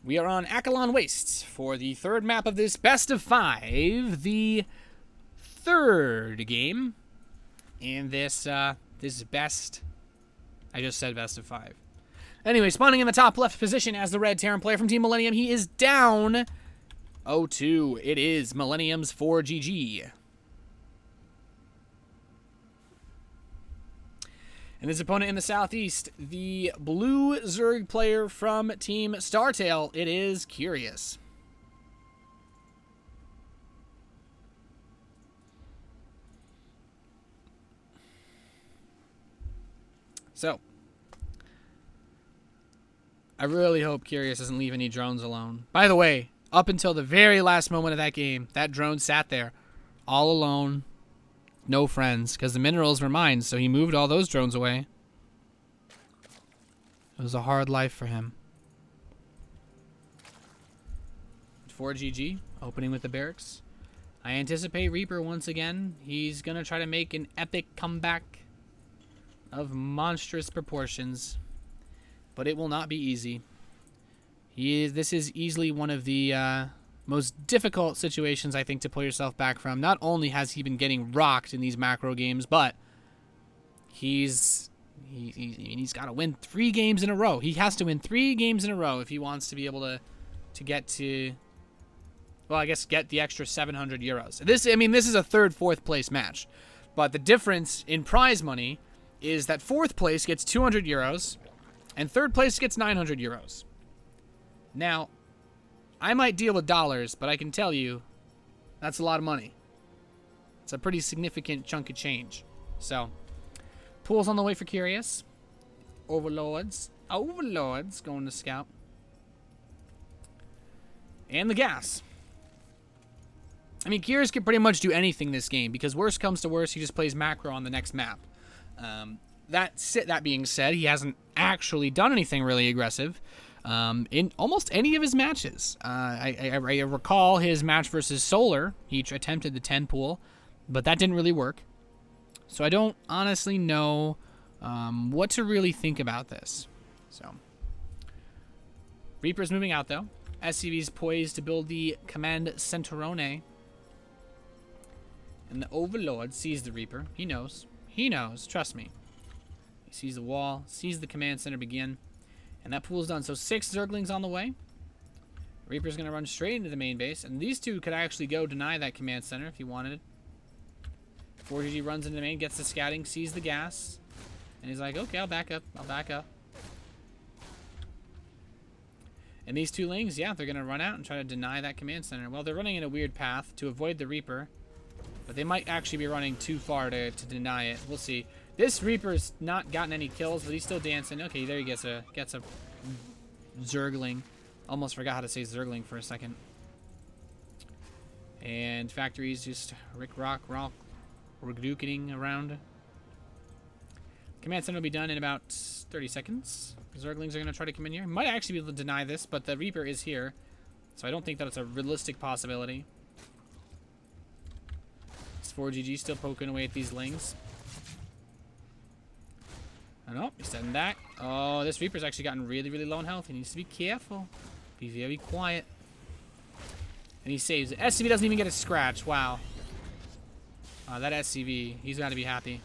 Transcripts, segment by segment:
We are on Akalon Wastes for the third map of this best of 5, the third game. And this is best. I just said best of 5. Anyway, spawning in the top left position as the red Terran player from Team Millennium. He is down 0-2. It is Millennium's forGG. And his opponent in the southeast, the blue Zerg player from Team Startail, it is Curious. So, I really hope Curious doesn't leave any drones alone. By the way, up until the very last moment of that game, that drone sat there all alone. No friends, because the minerals were mine, so he moved all those drones away. It was a hard life for him. forGG, opening with the barracks. I anticipate Reaper once again. He's going to try to make an epic comeback of monstrous proportions, but it will not be easy. This is easily one of the most difficult situations, I think, to pull yourself back from. Not only has he been getting rocked in these macro games, but he's got to win 3 games in a row. He has to win 3 games in a row if he wants to be able to get to, well, I guess get the extra 700 euros. This is a 3rd, 4th place match, but the difference in prize money is that 4th place gets 200 euros and 3rd place gets 900 euros. Now, I might deal with dollars, but I can tell you that's a lot of money. It's a pretty significant chunk of change. So, pool's on the way for Curious. Overlords going to scout. And the gas. I mean, Curious can pretty much do anything this game, because worst comes to worst, he just plays macro on the next map. That being said, he hasn't actually done anything really aggressive in almost any of his matches. I recall his match versus Solar. He attempted the 10 pool, but that didn't really work. So I don't honestly know what to really think about this. So Reaper's moving out, though. SCV's poised to build the Command Centurone. And the Overlord sees the Reaper. He knows. He knows. Trust me. He sees the wall, sees the command center begin, and that pool's done. So 6 Zerglings on the way. Reaper's going to run straight into the main base, and these 2 could actually go deny that command center if he wanted. forGG runs into the main, gets the scouting, sees the gas, and he's like, okay, I'll back up. And these 2 Lings, yeah, they're going to run out and try to deny that command center. Well, they're running in a weird path to avoid the Reaper, but they might actually be running too far to deny it. We'll see. This Reaper's not gotten any kills, but he's still dancing. Okay, there he gets a Zergling. Almost forgot how to say Zergling for a second. And Factory's just rock, duking around. Command center will be done in about 30 seconds. Zerglings are going to try to come in here. Might actually be able to deny this, but the Reaper is here, so I don't think that it's a realistic possibility. This forGG still poking away at these Lings. Oh, no, he's setting back. Oh, this Reaper's actually gotten really, really low in health. He needs to be careful. Be very quiet. And he saves it. SCV doesn't even get a scratch. Wow. That SCV, he's got to be happy.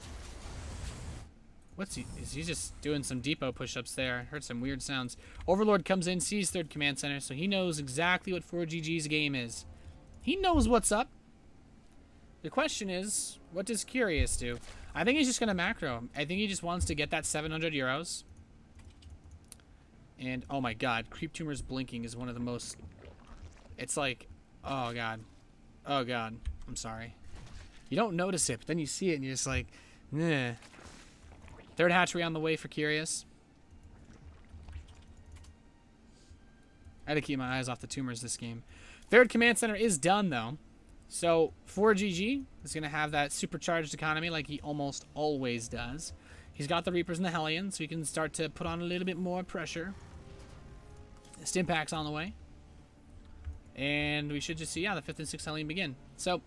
What's he? Is he just doing some depot push-ups there? Heard some weird sounds. Overlord comes in, sees 3rd command center, so he knows exactly what forGG's game is. He knows what's up. The question is, what does Curious do? I think he's just going to macro. I think he just wants to get that 700 euros. And, oh my god, Creep Tumor's blinking is one of the most... It's like, oh god. Oh god. I'm sorry. You don't notice it, but then you see it and you're just like, nah. 3rd hatchery on the way for Curious. I had to keep my eyes off the tumors this game. 3rd command center is done, though. So, forGG is going to have that supercharged economy like he almost always does. He's got the Reapers and the Hellions, so he can start to put on a little bit more pressure. Stimpak's on the way. And we should just see, yeah, the 5th and 6th Hellion begin. So,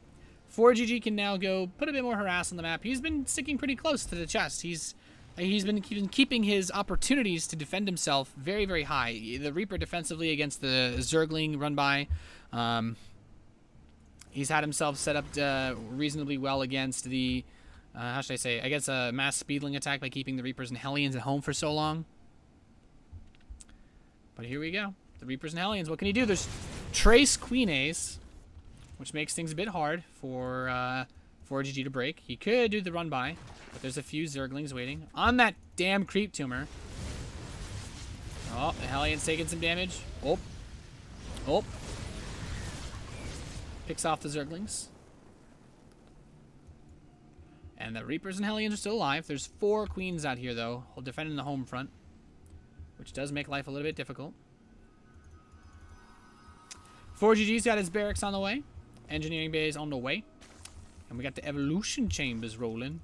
forGG can now go put a bit more harass on the map. He's been sticking pretty close to the chest. He's He's been keeping his opportunities to defend himself very, very high. The Reaper defensively against the Zergling run by. He's had himself set up reasonably well against the, how should I say, against a mass speedling attack by keeping the Reapers and Hellions at home for so long. But here we go. The Reapers and Hellions, what can he do? There's Trace Queen Ace, which makes things a bit hard for forGG to break. He could do the run by, but there's a few Zerglings waiting on that damn creep tumor. Oh, the Hellion's taking some damage. Oh. Oh. Picks off the Zerglings. And the Reapers and Hellions are still alive. There's 4 queens out here, though, defending the home front, which does make life a little bit difficult. forGG's got his barracks on the way. Engineering bay is on the way. And we got the evolution chambers rolling.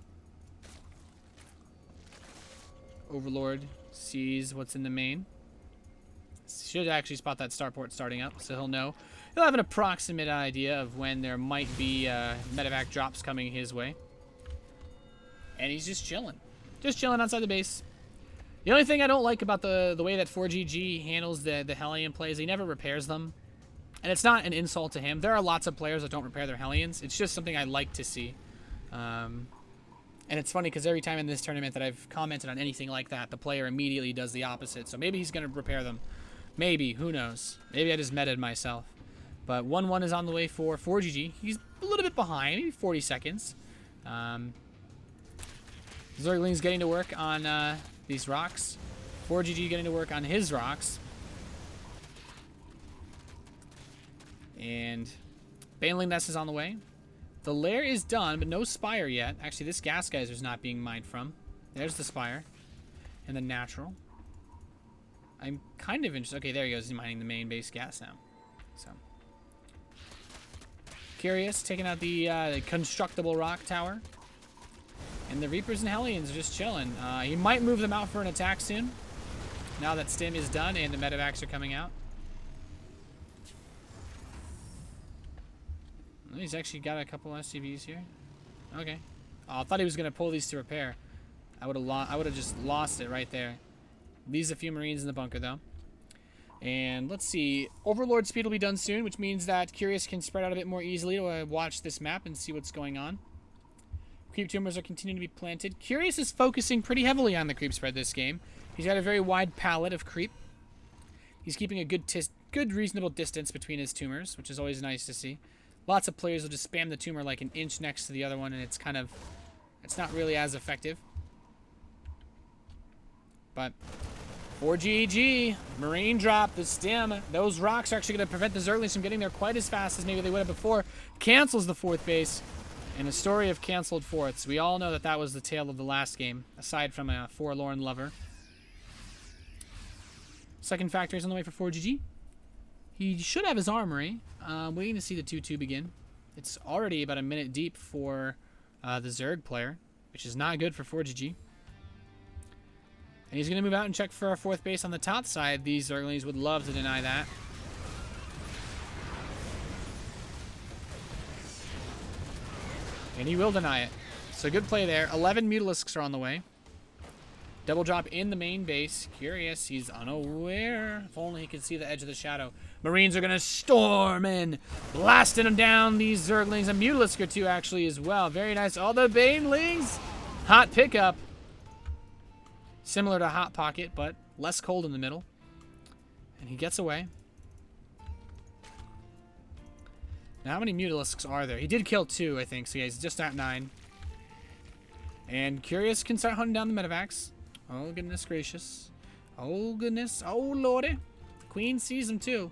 Overlord sees what's in the main. Should actually spot that starport starting up, so he'll know. He'll have an approximate idea of when there might be medevac drops coming his way. And he's just chilling. Just chilling outside the base. The only thing I don't like about the way that forGG handles the Hellion plays, he never repairs them. And it's not an insult to him. There are lots of players that don't repair their Hellions. It's just something I like to see. And it's funny because every time in this tournament that I've commented on anything like that, the player immediately does the opposite. So maybe he's going to repair them. Maybe. Who knows? Maybe I just meted myself. But 1-1 is on the way for forGG. He's a little bit behind, maybe 40 seconds. Zergling's getting to work on these rocks. forGG getting to work on his rocks. And Baneling Nest is on the way. The lair is done, but no spire yet. Actually, this gas geyser's not being mined from. There's the spire. And the natural. I'm kind of interested. Okay, there he goes. He's mining the main base gas now. So. Curious, taking out the constructible rock tower. And the Reapers and Hellions are just chilling. He might move them out for an attack soon. Now that Stim is done and the medevacs are coming out. He's actually got a couple SCVs here. Okay. Oh, I thought he was gonna pull these to repair. I would have just lost it right there. Leaves a few Marines in the bunker though. And let's see. Overlord speed will be done soon, which means that Curious can spread out a bit more easily to watch this map and see what's going on. Creep tumors are continuing to be planted. Curious is focusing pretty heavily on the creep spread this game. He's got a very wide palette of creep. He's keeping a good reasonable distance between his tumors, which is always nice to see. Lots of players will just spam the tumor like an inch next to the other one, and it's not really as effective. But forGG, Marine drop, the Stim. Those rocks are actually going to prevent the Zerglings from getting there quite as fast as maybe they would have before. Cancels the 4th base. And a story of canceled 4ths. We all know that that was the tale of the last game, aside from a forlorn lover. Second factory is on the way for forGG. He should have his armory. Waiting to see the 2-2 begin. It's already about a minute deep for the Zerg player, which is not good for forGG. And he's going to move out and check for our 4th base on the top side. These Zerglings would love to deny that. And he will deny it. So good play there. 11 Mutalisks are on the way. Double drop in the main base. Curious. He's unaware. If only he could see the edge of the shadow. Marines are going to storm in. Blasting them down. These Zerglings. A Mutalisk or 2 actually as well. Very nice. All the Banelings. Hot pickup. Similar to Hot Pocket, but less cold in the middle. And he gets away. Now, how many Mutalisks are there? He did kill 2, I think. So, yeah, he's just at 9. And Curious can start hunting down the medevacs. Oh, goodness gracious. Oh, goodness. Oh, lordy. Queen sees him, too.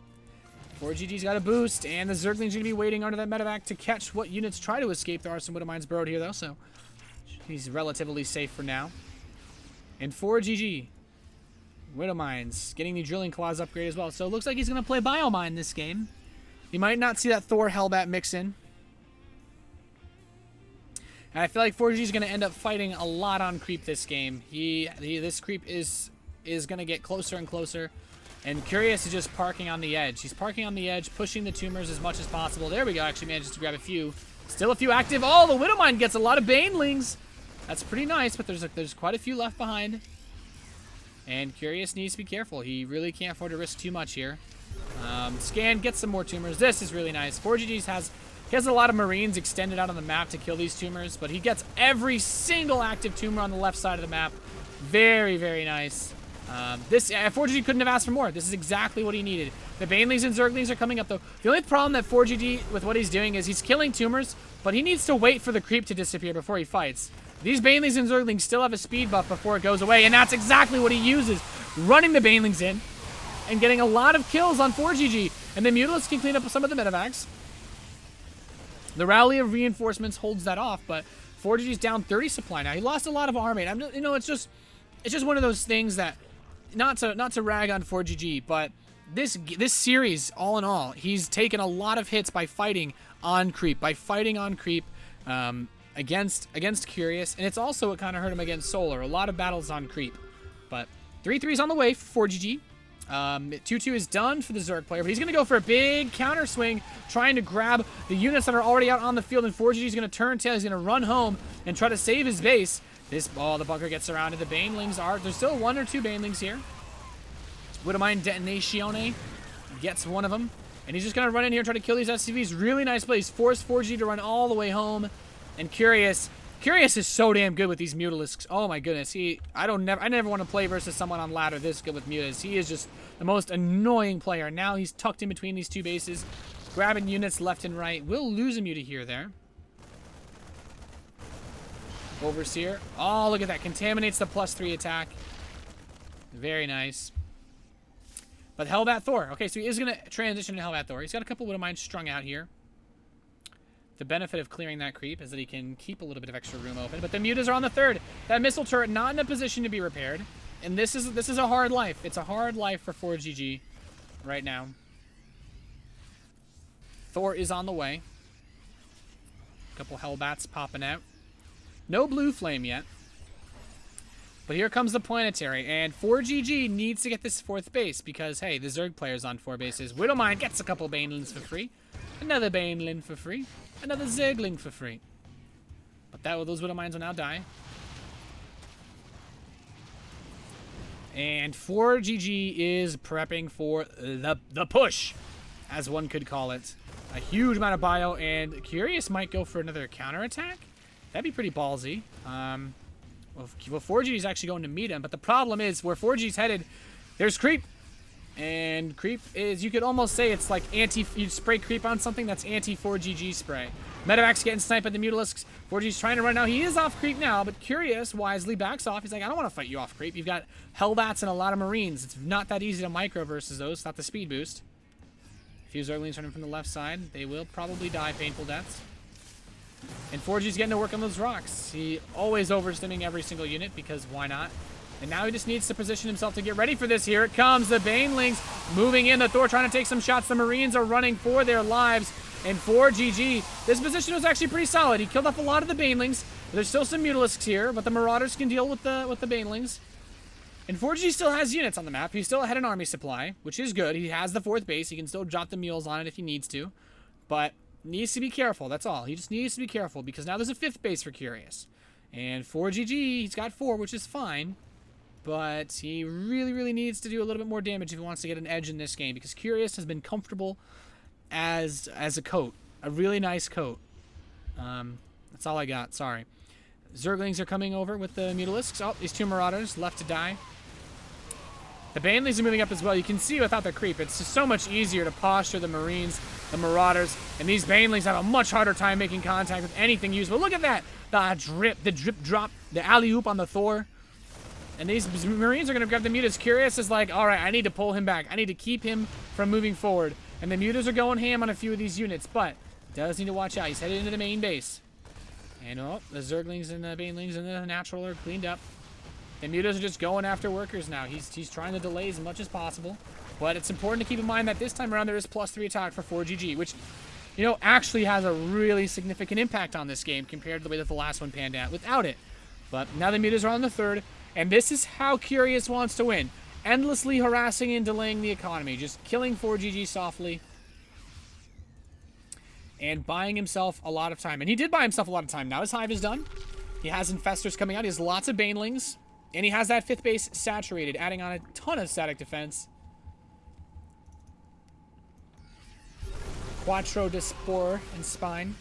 forGG's got a boost. And the Zergling's going to be waiting under that medevac to catch what units try to escape. There are some Widowmines burrowed here, though. So, he's relatively safe for now. And forGG. Widowmines getting the Drilling Claws upgrade as well. So, it looks like he's going to play Biomine this game. You might not see that Thor Hellbat mix in. And I feel like forGG is going to end up fighting a lot on creep this game. This creep is going to get closer and closer. And Curious is just parking on the edge. He's parking on the edge, pushing the tumors as much as possible. There we go. Actually manages to grab a few. Still a few active. Oh, the Widowmine gets a lot of Banelings. That's pretty nice, but there's quite a few left behind. And Curious needs to be careful. He really can't afford to risk too much here. Scan, get some more tumors. This is really nice. forGG has a lot of Marines extended out on the map to kill these tumors, but he gets every single active tumor on the left side of the map. Very, very nice. forGG couldn't have asked for more. This is exactly what he needed. The Banelings and Zerglings are coming up, though. The only problem that forGG, with what he's doing, is he's killing tumors, but he needs to wait for the creep to disappear before he fights. These Banelings and Zerglings still have a speed buff before it goes away, and that's exactly what he uses. Running the Banelings in and getting a lot of kills on forGG. And the Mutalisks can clean up some of the medevacs. The Rally of Reinforcements holds that off, but forGG's down 30 supply now. He lost a lot of armate. It's just one of those things that, not to rag on forGG, but this series, all in all, he's taken a lot of hits by fighting on creep, against Curious, and it's also what kind of hurt him against Solar. A lot of battles on creep. But 3-3's on the way for forGG. 2-2 is done for the Zerg player, but he's going to go for a big counter swing, trying to grab the units that are already out on the field, and forGG is going to turn tail. He's going to run home and try to save his base. The bunker gets surrounded. The Banelings there's still 1 or 2 Banelings here. Widowmine Detonatione gets one of them, and he's just going to run in here and try to kill these SCVs. Really nice plays. Force forGG to run all the way home. And Curious is so damn good with these Mutalisks. Oh my goodness. I never want to play versus someone on ladder this good with Mutas. He is just the most annoying player. Now he's tucked in between these two bases, grabbing units left and right. We'll lose a Muta here there. Overseer. Oh, look at that. Contaminates the +3 attack. Very nice. But Hellbat Thor. Okay, so he is going to transition to Hellbat Thor. He's got a couple Widowmines strung out here. The benefit of clearing that creep is that he can keep a little bit of extra room open. But the Mutas are on the 3rd. That missile turret not in a position to be repaired. And this is a hard life. It's a hard life for forGG right now. Thor is on the way. A couple Hellbats popping out. No blue flame yet. But here comes the planetary. And forGG needs to get this 4th base because, hey, the Zerg player's on 4 bases. Widowmine gets a couple Banelings for free. Another Baneling for free. Another Zergling for free. But those Widowmines will now die. And forGG is prepping for the push, as one could call it. A huge amount of bio, and Curious might go for another counterattack. That'd be pretty ballsy. Well, forGG is actually going to meet him, but the problem is where forGG's headed, there's creep. And creep is, you could almost say it's like you spray creep on something that's anti-forGG spray. Medevac's getting sniped at the Mutalisks. forGG's trying to run now. He is off creep now, but Curious wisely backs off. He's like, I don't want to fight you off creep. You've got Hellbats and a lot of Marines. It's not that easy to micro versus those. It's not the speed boost. A few Zerglings running from the left side. They will probably die painful deaths. And forGG's getting to work on those rocks. He always overstimming every single unit because why not? And now he just needs to position himself to get ready for this. Here it comes. The Banelings moving in. The Thor trying to take some shots. The Marines are running for their lives. And forGG, this position was actually pretty solid. He killed off a lot of the Banelings. There's still some Mutalisks here, but the Marauders can deal with the Banelings. And forGG still has units on the map. He still had an army supply, which is good. He has the 4th base. He can still drop the mules on it if he needs to. But needs to be careful. That's all. He just needs to be careful because now there's a 5th base for Curious. And forGG, he's got 4, which is fine. But he really, really needs to do a little bit more damage if he wants to get an edge in this game because Curious has been comfortable as a coat. A really nice coat. That's all I got. Sorry. Zerglings are coming over with the Mutalisks. Oh, these 2 Marauders left to die. The Banelings are moving up as well. You can see without the creep, it's just so much easier to posture the Marines, the Marauders, and these Banelings have a much harder time making contact with anything useful. Look at that! The drip drop, the alley-oop on the Thor. And these Marines are going to grab the Mutas. Curious is like, all right, I need to pull him back. I need to keep him from moving forward. And the Mutas are going ham on a few of these units, but does need to watch out. He's headed into the main base. And, oh, the Zerglings and the Banelings and the Natural are cleaned up. The Mutas are just going after workers now. He's trying to delay as much as possible. But it's important to keep in mind that this time around there is +3 attack for forGG, which, you know, actually has a really significant impact on this game compared to the way that the last one panned out without it. But now the Mutas are on the 3rd. And this is how Curious wants to win. Endlessly harassing and delaying the economy. Just killing forGG softly. And buying himself a lot of time. And he did buy himself a lot of time. Now his hive is done. He has Infestors coming out. He has lots of Banelings. And he has that 5th base saturated, adding on a ton of static defense. Quattro Dispore and Spine.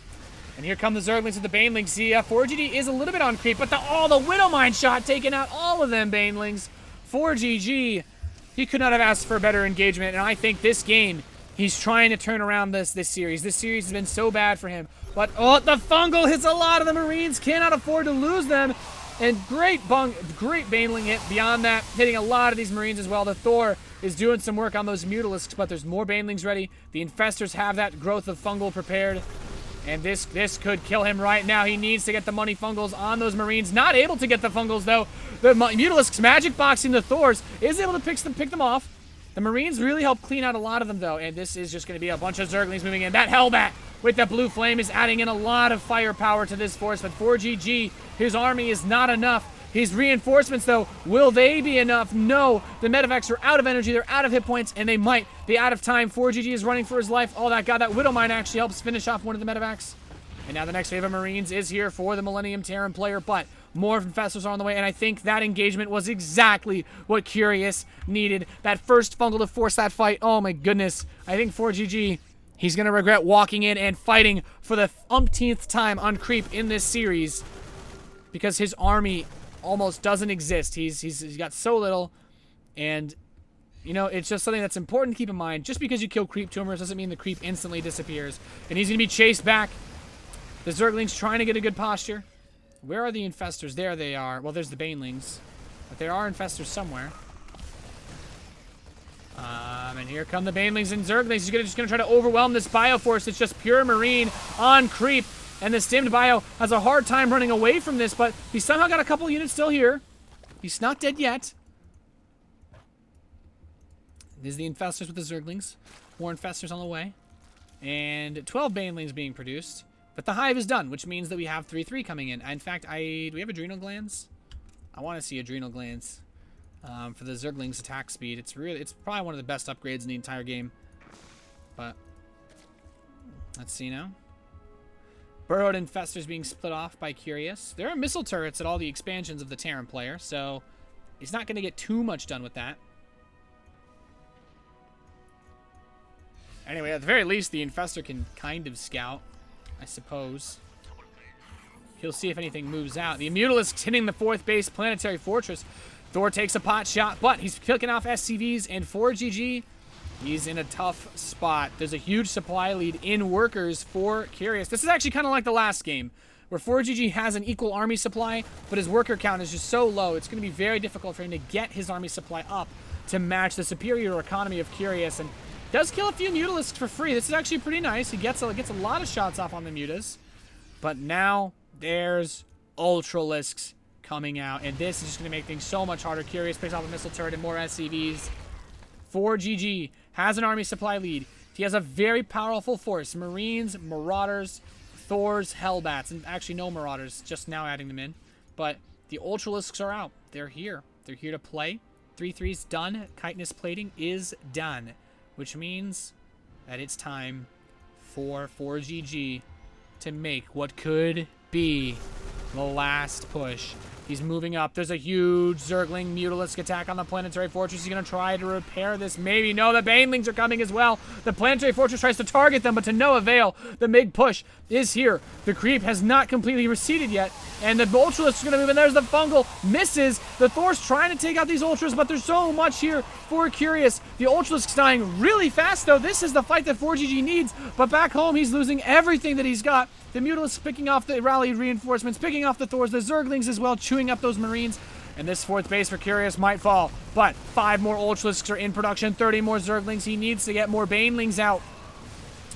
And here come the Zerglings with the Banelings. The forGG is a little bit on creep, but the Widowmine shot taking out all of them Banelings. forGG, he could not have asked for a better engagement, and I think this game, he's trying to turn around this series. This series has been so bad for him. But, oh, the Fungal hits a lot of the Marines. Cannot afford to lose them. And great Baneling hit beyond that, hitting a lot of these Marines as well. The Thor is doing some work on those Mutalisks, but there's more Banelings ready. The Infestors have that growth of Fungal prepared. And this could kill him right now. He needs to get the money Fungals on those Marines. Not able to get the Fungals, though. The Mutalisks magic boxing the Thors is able to pick them off. The Marines really help clean out a lot of them, though. And this is just going to be a bunch of Zerglings moving in. That Hellbat with the blue flame is adding in a lot of firepower to this force. But forGG, his army is not enough. His reinforcements, though, will they be enough? No. The Medivacs are out of energy. They're out of hit points, and they might be out of time. forGG is running for his life. Oh, that Widowmine actually helps finish off one of the Medivacs. And now the next wave of Marines is here for the Millennium Terran player, but more Infestors are on the way, and I think that engagement was exactly what Curious needed. That first Fungal to force that fight. Oh, my goodness. I think forGG, he's going to regret walking in and fighting for the umpteenth time on creep in this series because his army almost doesn't exist. He's got so little, and you know, it's just something that's important to keep in mind. Just because you kill creep tumors doesn't mean the creep instantly disappears, and he's gonna be chased back. The Zerglings trying to get a good posture. Where are the Infestors? There they are. Well, there's the Banelings, but there are Infestors somewhere. And here come the Banelings and Zerglings. He's just gonna try to overwhelm this Bioforce. It's just pure Marine on creep. And the Stimmed Bio has a hard time running away from this, but he's somehow got a couple units still here. He's not dead yet. There's the Infestors with the Zerglings. More Infestors on the way. And 12 Banelings being produced. But the Hive is done, which means that we have 3-3 coming in. In fact, do we have Adrenal Glands? I want to see Adrenal Glands for the Zerglings' attack speed. It's probably one of the best upgrades in the entire game. But let's see now. Burrowed Infestors being split off by Curious. There are missile turrets at all the expansions of the Terran player, so he's not going to get too much done with that. Anyway, at the very least, the Infestor can kind of scout, I suppose. He'll see if anything moves out. The Mutalisk's hitting the 4th base planetary fortress. Thor takes a pot shot, but he's kicking off SCVs, and forGG, he's in a tough spot. There's a huge supply lead in workers for Curious. This is actually kind of like the last game, where forGG has an equal army supply, but his worker count is just so low, it's going to be very difficult for him to get his army supply up to match the superior economy of Curious, and does kill a few Mutalisks for free. This is actually pretty nice. He gets a lot of shots off on the Mutas, but now there's Ultralisks coming out, and this is just going to make things so much harder. Curious picks off a missile turret and more SCVs. forGG has an army supply lead. He has a very powerful force. Marines, Marauders, Thors, Hellbats. And actually no Marauders, just now adding them in. But the Ultralisks are out. They're here. They're here to play. 3-3's done. Chitinous plating is done. Which means that it's time for forGG to make what could be the last push. He's moving up. There's a huge Zergling Mutalisk attack on the Planetary Fortress. He's going to try to repair this. Maybe. No, the Banelings are coming as well. The Planetary Fortress tries to target them, but to no avail. The big push is here. The creep has not completely receded yet. And the Ultralisks are going to move in. There's the Fungal. Misses. The Thor's trying to take out these Ultras, but there's so much here for Curious. The Ultralisk's dying really fast, though. This is the fight that forGG needs. But back home, he's losing everything that he's got. The Mutalisks picking off the rallied reinforcements, picking off the Thors, the Zerglings as well, chewing up those Marines. And this 4th base for Curious might fall. But 5 more Ultralisks are in production, 30 more Zerglings. He needs to get more Banelings out.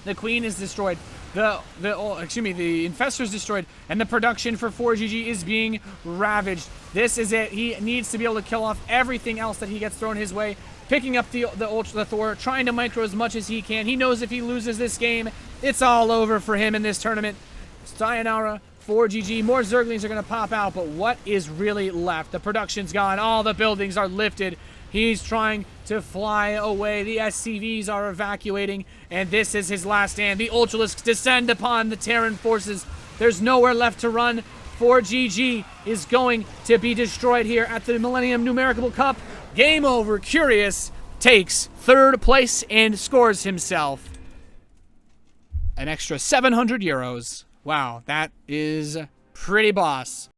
The Queen is destroyed. The Infestor's destroyed. And the production for forGG is being ravaged. This is it. He needs to be able to kill off everything else that he gets thrown his way. Picking up the Thor, trying to micro as much as he can. He knows if he loses this game, it's all over for him in this tournament. Sayonara, forGG. More Zerglings are going to pop out, but what is really left? The production's gone. All the buildings are lifted. He's trying to fly away. The SCVs are evacuating, and this is his last stand. The Ultralisks descend upon the Terran forces. There's nowhere left to run. forGG is going to be destroyed here at the Millennium Numerical Cup. Game over. Curious takes third place and scores himself an extra 700 euros. Wow, that is pretty boss.